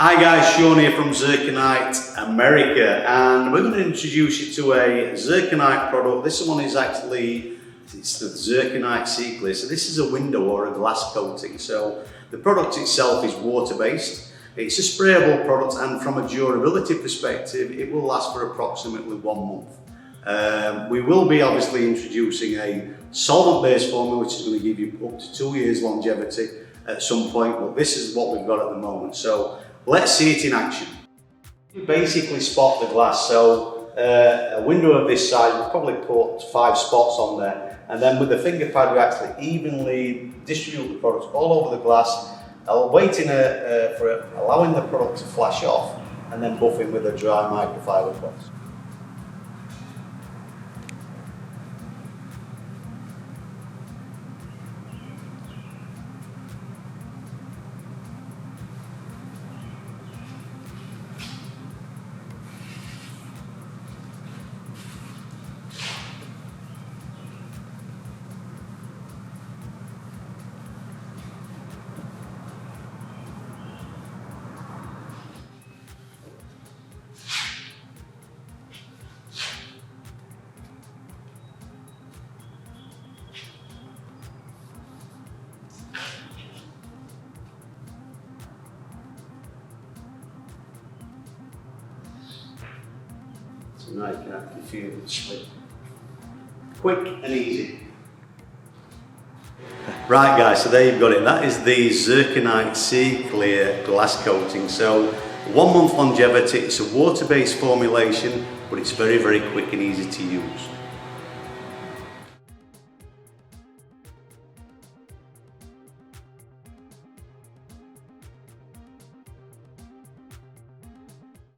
Hi guys, Sean here from Zirconite America, and we're going to introduce you to a Zirconite product. This one is it's the Zirconite C-Clear. So this is a window or a glass coating. So the product itself is water-based. It's a sprayable product, and from a durability perspective, it will last for approximately 1 month. We will be obviously introducing a solvent-based formula, which is going to give you up to 2 years longevity at some point, but this is what we've got at the moment. So let's see it in action. You basically spot the glass, so a window of this size, we'll probably put 5 spots on there, and then with the finger pad we actually evenly distribute the product all over the glass, waiting for allowing the product to flash off, and then buffing with a dry microfiber cloth. So now you can actually feel it slip. Quick and easy. Right guys, so there you've got it. That is the Zirconite C-Clear glass coating. So 1 month longevity, it's a water-based formulation, but it's very, very quick and easy to use.